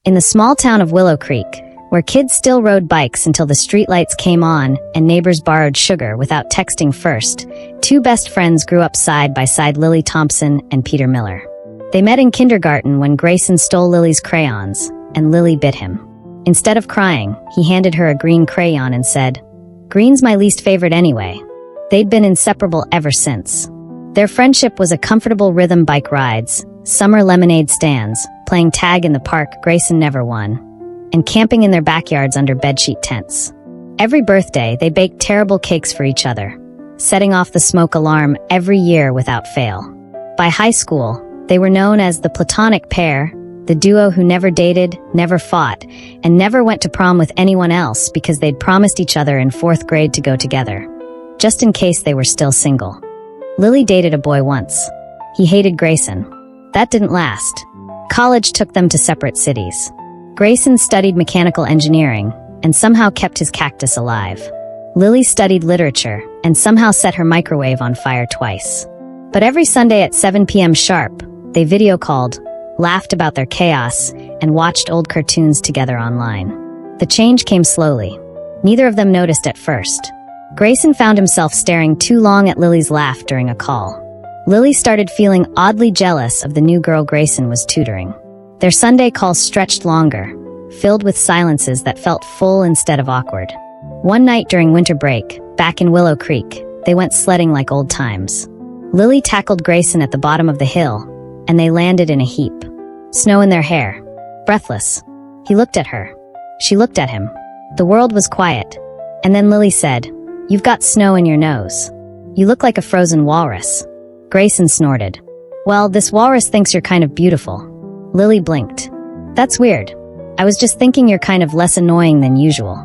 In the small town of Willow Creek, where kids still rode bikes until the streetlights came on and neighbors borrowed sugar without texting first, two best friends grew up side by side, Lily Thompson and Peter Miller. They met in kindergarten when Grayson stole Lily's crayons, and Lily bit him. Instead of crying, he handed her a green crayon and said, "Green's my least favorite anyway." They'd been inseparable ever since. Their friendship was a comfortable rhythm: bike rides, summer lemonade stands, playing tag in the park Grayson never won, and camping in their backyards under bedsheet tents. Every birthday, they baked terrible cakes for each other, setting off the smoke alarm every year without fail. By high school, they were known as the platonic pair, the duo who never dated, never fought, and never went to prom with anyone else because they'd promised each other in 4th grade to go together, just in case they were still single. Lily dated a boy once. He hated Grayson. That didn't last. College took them to separate cities. Grayson studied mechanical engineering and somehow kept his cactus alive. Lily studied literature and somehow set her microwave on fire twice. But every Sunday at 7 p.m. sharp, they video called, laughed about their chaos, and watched old cartoons together online. The change came slowly. Neither of them noticed at first. Grayson found himself staring too long at Lily's laugh during a call. Lily started feeling oddly jealous of the new girl Grayson was tutoring. Their Sunday calls stretched longer, filled with silences that felt full instead of awkward. One night during winter break, back in Willow Creek, they went sledding like old times. Lily tackled Grayson at the bottom of the hill, and they landed in a heap. Snow in their hair. Breathless. He looked at her. She looked at him. The world was quiet. And then Lily said, "You've got snow in your nose. You look like a frozen walrus." Grayson snorted. "Well, this walrus thinks you're kind of beautiful." Lily blinked. "That's weird. I was just thinking you're kind of less annoying than usual."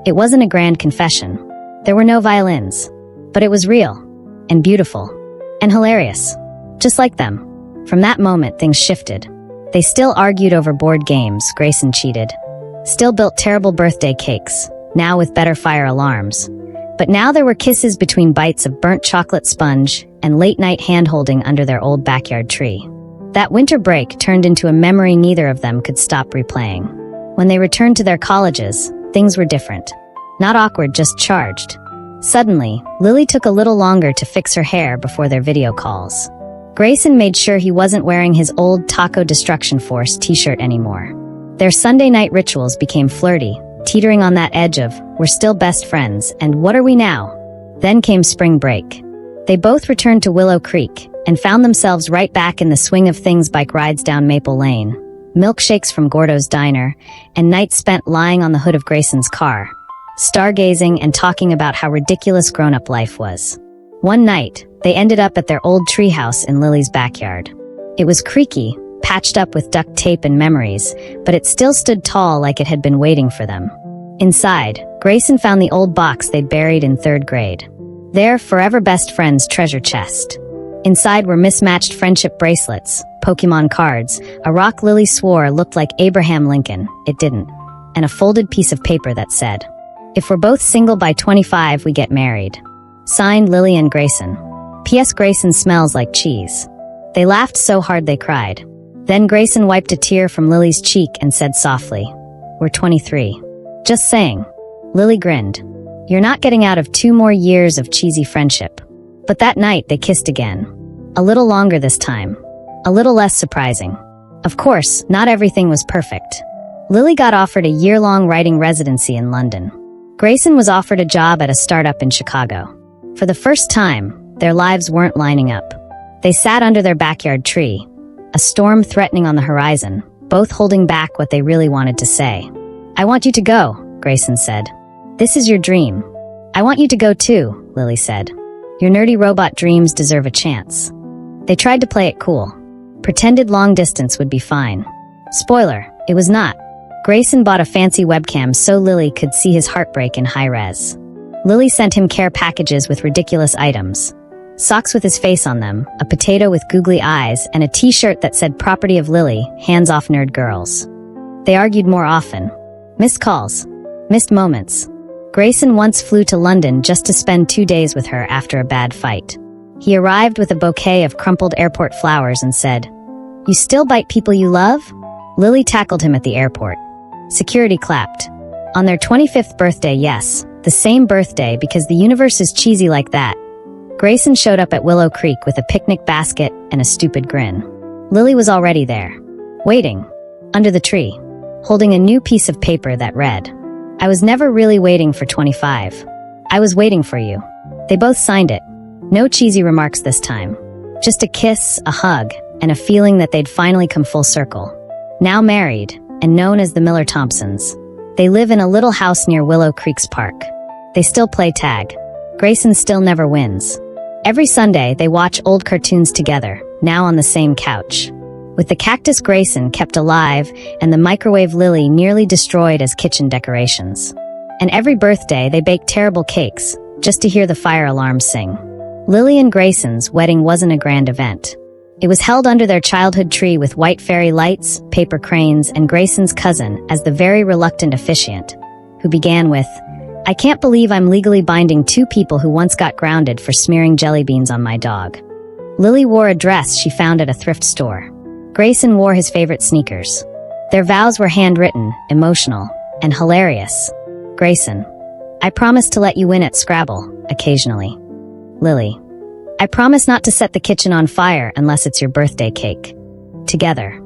It wasn't a grand confession. There were no violins. But it was real. And beautiful. And hilarious. Just like them. From that moment, things shifted. They still argued over board games, Grayson cheated. Still built terrible birthday cakes, now with better fire alarms. But now there were kisses between bites of burnt chocolate sponge and late-night hand-holding under their old backyard tree. That winter break turned into a memory neither of them could stop replaying. When they returned to their colleges, things were different. Not awkward, just charged. Suddenly, Lily took a little longer to fix her hair before their video calls. Grayson made sure he wasn't wearing his old Taco Destruction Force t-shirt anymore. Their Sunday night rituals became flirty, teetering on that edge of, we're still best friends, and what are we now? Then came spring break. They both returned to Willow Creek and found themselves right back in the swing of things: bike rides down Maple Lane, milkshakes from Gordo's Diner, and nights spent lying on the hood of Grayson's car, stargazing and talking about how ridiculous grown-up life was. One night, they ended up at their old treehouse in Lily's backyard. It was creaky, patched up with duct tape and memories, but it still stood tall like it had been waiting for them. Inside, Grayson found the old box they'd buried in 3rd grade. Their forever best friend's treasure chest. Inside were mismatched friendship bracelets, Pokemon cards, a rock Lily swore looked like Abraham Lincoln, it didn't, and a folded piece of paper that said, "If we're both single by 25, we get married." Signed, Lily and Grayson. P.S. Grayson smells like cheese. They laughed so hard they cried. Then Grayson wiped a tear from Lily's cheek and said softly, "We're 23. Just saying." Lily grinned. "You're not getting out of 2 more years of cheesy friendship." But that night they kissed again. A little longer this time. A little less surprising. Of course, not everything was perfect. Lily got offered a year-long writing residency in London. Grayson was offered a job at a startup in Chicago. For the first time, their lives weren't lining up. They sat under their backyard tree, a storm threatening on the horizon, both holding back what they really wanted to say. "I want you to go," Grayson said. "This is your dream." "I want you to go too," Lily said. "Your nerdy robot dreams deserve a chance." They tried to play it cool. Pretended long distance would be fine. Spoiler, it was not. Grayson bought a fancy webcam so Lily could see his heartbreak in high res. Lily sent him care packages with ridiculous items. Socks with his face on them, a potato with googly eyes, and a t-shirt that said "Property of Lily, hands off nerd girls." They argued more often. Missed calls. Missed moments. Grayson once flew to London just to spend 2 days with her after a bad fight. He arrived with a bouquet of crumpled airport flowers and said, "You still bite people you love?" Lily tackled him at the airport. Security clapped. On their 25th birthday, yes, the same birthday because the universe is cheesy like that. Grayson showed up at Willow Creek with a picnic basket and a stupid grin. Lily was already there, waiting, under the tree, holding a new piece of paper that read, "I was never really waiting for 25. I was waiting for you." They both signed it. No cheesy remarks this time. Just a kiss, a hug, and a feeling that they'd finally come full circle. Now married, and known as the Miller Thompsons. They live in a little house near Willow Creek's park. They still play tag. Grayson still never wins. Every Sunday, they watch old cartoons together, now on the same couch. With the cactus Grayson kept alive and the microwave Lily nearly destroyed as kitchen decorations. And every birthday, they bake terrible cakes, just to hear the fire alarms sing. Lily and Grayson's wedding wasn't a grand event. It was held under their childhood tree with white fairy lights, paper cranes, and Grayson's cousin as the very reluctant officiant, who began with, "I can't believe I'm legally binding two people who once got grounded for smearing jelly beans on my dog." Lily wore a dress she found at a thrift store. Grayson wore his favorite sneakers. Their vows were handwritten, emotional, and hilarious. Grayson, "I promise to let you win at Scrabble, occasionally." Lily, "I promise not to set the kitchen on fire unless it's your birthday cake." Together,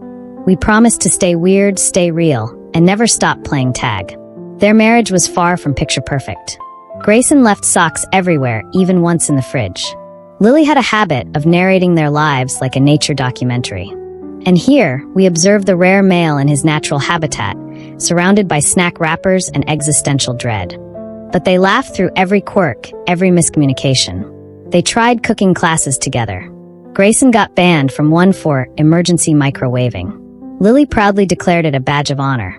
"We promise to stay weird, stay real, and never stop playing tag." Their marriage was far from picture perfect. Grayson left socks everywhere, even once in the fridge. Lily had a habit of narrating their lives like a nature documentary. And here, we observe the rare male in his natural habitat, surrounded by snack wrappers and existential dread. But they laughed through every quirk, every miscommunication. They tried cooking classes together. Grayson got banned from one for emergency microwaving. Lily proudly declared it a badge of honor.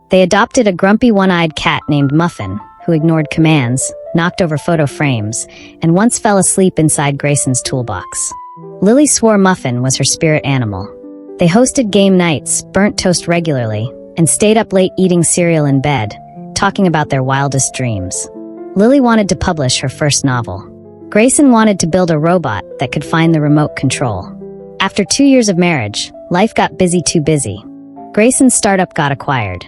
They adopted a grumpy one-eyed cat named Muffin, who ignored commands, knocked over photo frames, and once fell asleep inside Grayson's toolbox. Lily swore Muffin was her spirit animal. They hosted game nights, burnt toast regularly, and stayed up late eating cereal in bed, talking about their wildest dreams. Lily wanted to publish her first novel. Grayson wanted to build a robot that could find the remote control. After 2 years of marriage, life got too busy. Grayson's startup got acquired.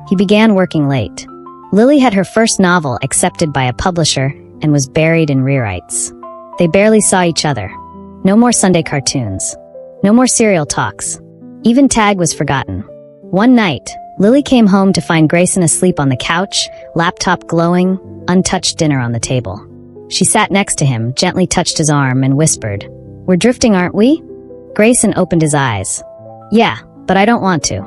He began working late. Lily had her first novel accepted by a publisher and was buried in rewrites. They barely saw each other. No more Sunday cartoons. No more cereal talks. Even tag was forgotten. One night, Lily came home to find Grayson asleep on the couch, laptop glowing, untouched dinner on the table. She sat next to him, gently touched his arm, and whispered, "We're drifting, aren't we?" Grayson opened his eyes. "Yeah, but I don't want to."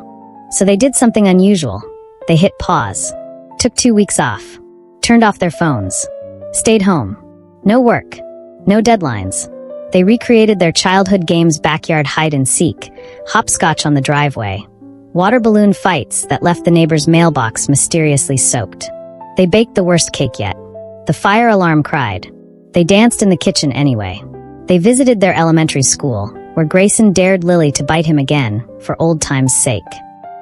So they did something unusual. They hit pause. Took 2 weeks off. Turned off their phones. Stayed home. No work. No deadlines. They recreated their childhood games: backyard hide and seek, hopscotch on the driveway, water balloon fights that left the neighbor's mailbox mysteriously soaked. They baked the worst cake yet. The fire alarm cried. They danced in the kitchen anyway. They visited their elementary school, where Grayson dared Lily to bite him again, for old time's sake.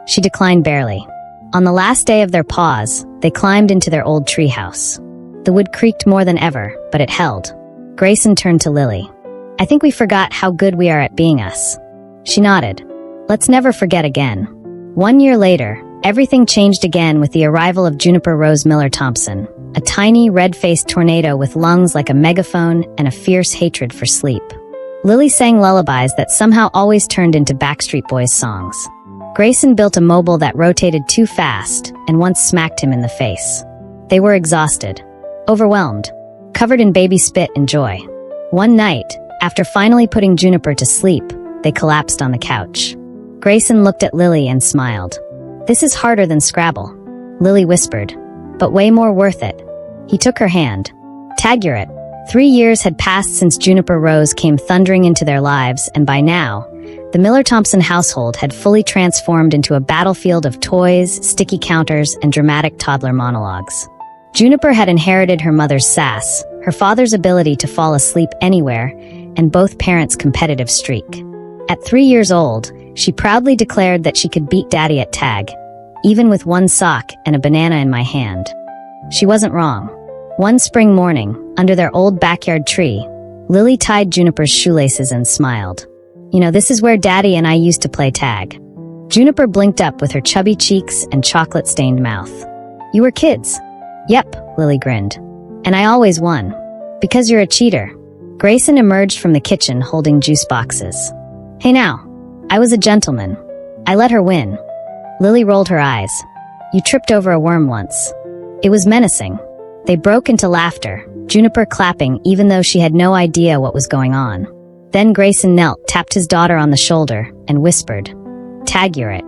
She declined barely. On the last day of their pause, they climbed into their old treehouse. The wood creaked more than ever, but it held. Grayson turned to Lily. "I think we forgot how good we are at being us." She nodded. "Let's never forget again." 1 year later, everything changed again with the arrival of Juniper Rose Miller Thompson, a tiny, red-faced tornado with lungs like a megaphone and a fierce hatred for sleep. Lily sang lullabies that somehow always turned into Backstreet Boys songs. Grayson built a mobile that rotated too fast and once smacked him in the face. They were exhausted, overwhelmed, covered in baby spit and joy. One night, after finally putting Juniper to sleep, they collapsed on the couch. Grayson looked at Lily and smiled. "This is harder than Scrabble," Lily whispered, "but way more worth it." He took her hand. "Tag, you're it." 3 years had passed since Juniper Rose came thundering into their lives, and by now, the Miller Thompson household had fully transformed into a battlefield of toys, sticky counters, and dramatic toddler monologues. Juniper had inherited her mother's sass, her father's ability to fall asleep anywhere, and both parents' competitive streak. At 3 years old, she proudly declared that she could beat Daddy at tag, even with one sock and a banana in my hand. She wasn't wrong. One spring morning, under their old backyard tree, Lily tied Juniper's shoelaces and smiled. "You know, this is where Daddy and I used to play tag." Juniper blinked up with her chubby cheeks and chocolate-stained mouth. You were kids. Yep, Lily grinned. And I always won. Because you're a cheater. Grayson emerged from the kitchen holding juice boxes. Hey now, I was a gentleman. I let her win. Lily rolled her eyes. You tripped over a worm once. It was menacing. They broke into laughter, Juniper clapping even though she had no idea what was going on. Then Grayson knelt, tapped his daughter on the shoulder, and whispered, Tag, you're it.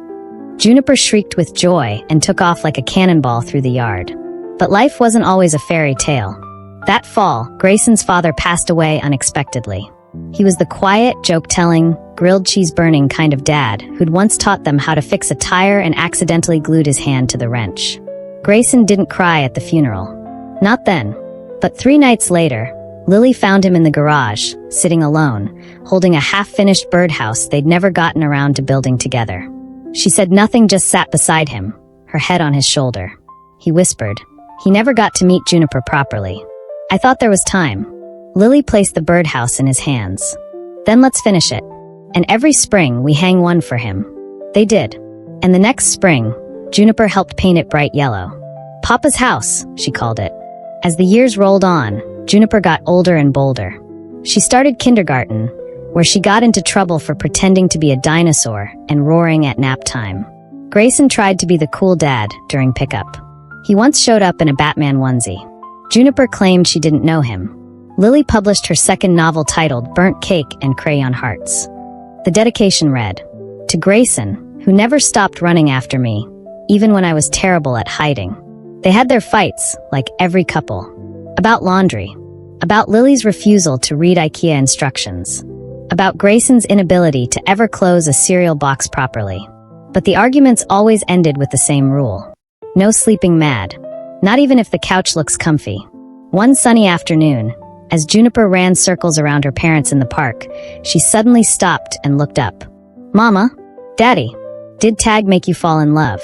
Juniper shrieked with joy and took off like a cannonball through the yard. But life wasn't always a fairy tale. That fall, Grayson's father passed away unexpectedly. He was the quiet, joke-telling, grilled cheese-burning kind of dad who'd once taught them how to fix a tire and accidentally glued his hand to the wrench. Grayson didn't cry at the funeral. Not then. But 3 nights later, Lily found him in the garage, sitting alone, holding a half-finished birdhouse they'd never gotten around to building together. She said nothing, just sat beside him, her head on his shoulder. He whispered, he never got to meet Juniper properly. I thought there was time. Lily placed the birdhouse in his hands. Then let's finish it. And every spring we hang one for him. They did. And the next spring, Juniper helped paint it bright yellow. Papa's house, she called it. As the years rolled on, Juniper got older and bolder. She started kindergarten, where she got into trouble for pretending to be a dinosaur and roaring at nap time. Grayson tried to be the cool dad during pickup. He once showed up in a Batman onesie. Juniper claimed she didn't know him. Lily published her second novel titled Burnt Cake and Crayon Hearts. The dedication read, To Grayson, who never stopped running after me, even when I was terrible at hiding. They had their fights, like every couple. About laundry. About Lily's refusal to read IKEA instructions. About Grayson's inability to ever close a cereal box properly. But the arguments always ended with the same rule. No sleeping mad. Not even if the couch looks comfy. One sunny afternoon, as Juniper ran circles around her parents in the park, she suddenly stopped and looked up. Mama? Daddy? Did Tag make you fall in love?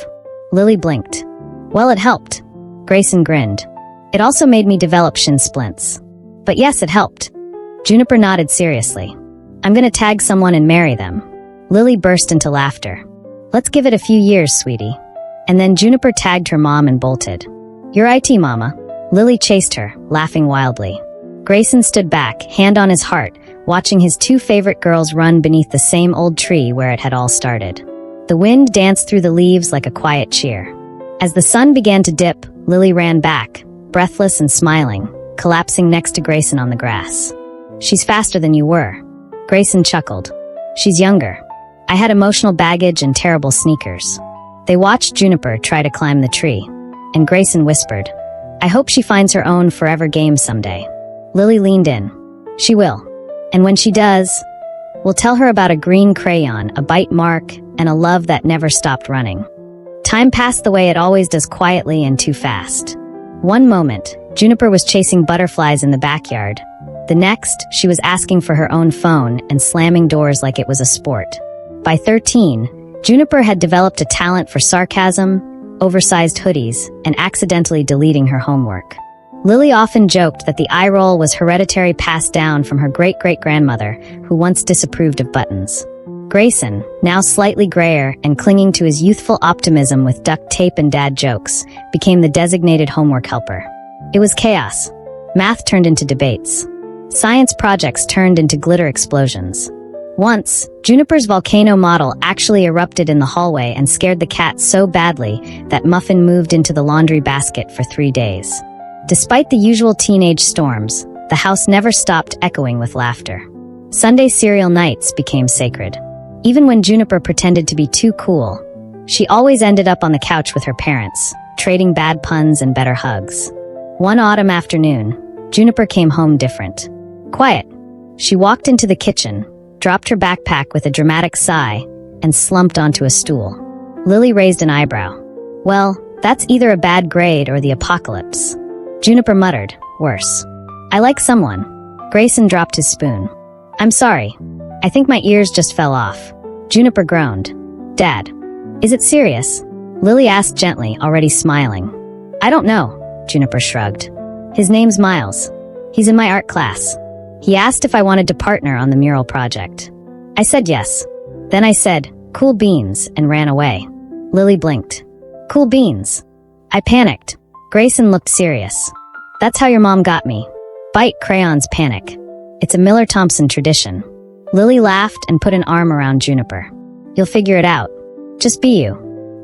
Lily blinked. Well, it helped. Grayson grinned. It also made me develop shin splints. But yes, it helped. Juniper nodded seriously. I'm gonna tag someone and marry them. Lily burst into laughter. Let's give it a few years, sweetie. And then Juniper tagged her mom and bolted. You're IT, Mama. Lily chased her, laughing wildly. Grayson stood back, hand on his heart, watching his 2 favorite girls run beneath the same old tree where it had all started. The wind danced through the leaves like a quiet cheer. As the sun began to dip, Lily ran back, breathless and smiling, collapsing next to Grayson on the grass. She's faster than you were. Grayson chuckled. She's younger. I had emotional baggage and terrible sneakers. They watched Juniper try to climb the tree, and Grayson whispered, I hope she finds her own forever game someday. Lily leaned in. She will. And when she does, we'll tell her about a green crayon, a bite mark, and a love that never stopped running. Time passed the way it always does, quietly and too fast. One moment, Juniper was chasing butterflies in the backyard. The next, she was asking for her own phone and slamming doors like it was a sport. By 13, Juniper had developed a talent for sarcasm, oversized hoodies, and accidentally deleting her homework. Lily often joked that the eye roll was hereditary, passed down from her great-great-grandmother, who once disapproved of buttons. Grayson, now slightly grayer and clinging to his youthful optimism with duct tape and dad jokes, became the designated homework helper. It was chaos. Math turned into debates. Science projects turned into glitter explosions. Once, Juniper's volcano model actually erupted in the hallway and scared the cat so badly that Muffin moved into the laundry basket for 3 days. Despite the usual teenage storms, the house never stopped echoing with laughter. Sunday cereal nights became sacred. Even when Juniper pretended to be too cool, she always ended up on the couch with her parents, trading bad puns and better hugs. One autumn afternoon, Juniper came home different. Quiet. She walked into the kitchen, dropped her backpack with a dramatic sigh, and slumped onto a stool. Lily raised an eyebrow. Well, that's either a bad grade or the apocalypse. Juniper muttered, worse. I like someone. Grayson dropped his spoon. I'm sorry. I think my ears just fell off. Juniper groaned. Dad. Is it serious? Lily asked gently, already smiling. I don't know, Juniper shrugged. His name's Miles. He's in my art class. He asked if I wanted to partner on the mural project. I said yes. Then I said, Cool beans, and ran away. Lily blinked. Cool beans. I panicked. Grayson looked serious. That's how your mom got me. Bite crayons panic. It's a Miller-Thompson tradition. Lily laughed and put an arm around Juniper. You'll figure it out. Just be you.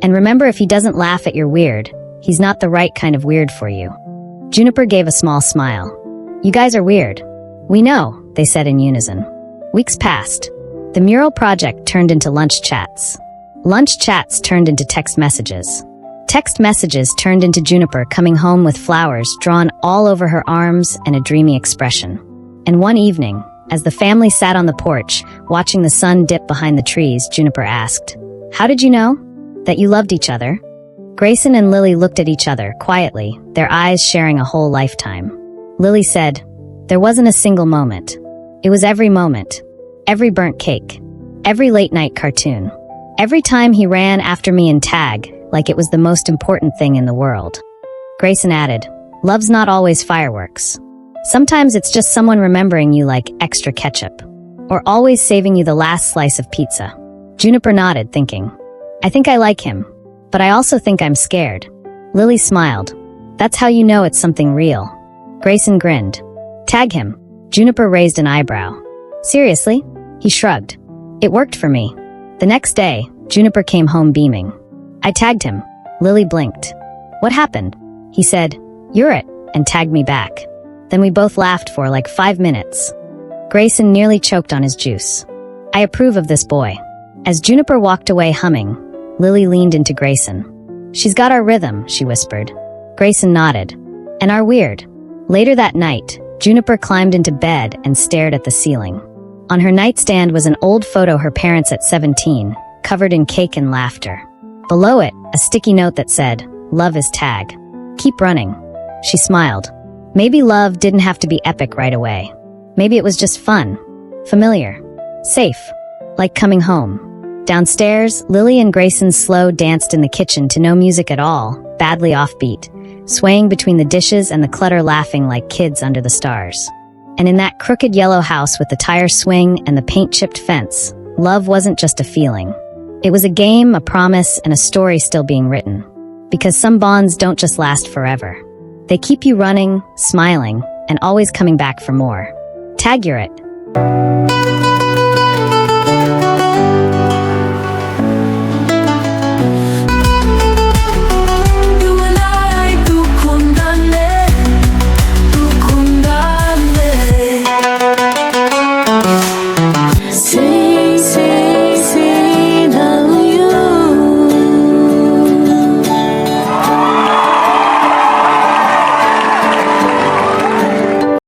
And remember, if he doesn't laugh at your weird, he's not the right kind of weird for you. Juniper gave a small smile. You guys are weird. We know, they said in unison. Weeks passed. The mural project turned into lunch chats. Lunch chats turned into text messages. Text messages turned into Juniper coming home with flowers drawn all over her arms and a dreamy expression. And one evening, as the family sat on the porch, watching the sun dip behind the trees, Juniper asked, How did you know that you loved each other? Grayson and Lily looked at each other quietly, their eyes sharing a whole lifetime. Lily said, There wasn't a single moment. It was every moment. Every burnt cake. Every late-night cartoon. Every time he ran after me in tag, like it was the most important thing in the world. Grayson added, Love's not always fireworks. Sometimes it's just someone remembering you like extra ketchup. Or always saving you the last slice of pizza. Juniper nodded, thinking, I think I like him. But I also think I'm scared. Lily smiled. That's how you know it's something real. Grayson grinned. Tag him. Juniper raised an eyebrow. Seriously? He shrugged. It worked for me. The next day, Juniper came home beaming. I tagged him. Lily blinked. What happened? He said, You're it, and tagged me back. Then we both laughed for like 5 minutes. Grayson nearly choked on his juice. I approve of this boy. As Juniper walked away humming, Lily leaned into Grayson. She's got our rhythm, she whispered. Grayson nodded. And our weird. Later that night, Juniper climbed into bed and stared at the ceiling. On her nightstand was an old photo her parents at 17, covered in cake and laughter. Below it, a sticky note that said, Love is tag. Keep running. She smiled. Maybe love didn't have to be epic right away. Maybe it was just fun. Familiar. Safe. Like coming home. Downstairs, Lily and Grayson slow danced in the kitchen to no music at all, badly offbeat, swaying between the dishes and the clutter, laughing like kids under the stars. And in that crooked yellow house with the tire swing and the paint-chipped fence, love wasn't just a feeling. It was a game, a promise, and a story still being written. Because some bonds don't just last forever. They keep you running, smiling, and always coming back for more. Tag, you're it.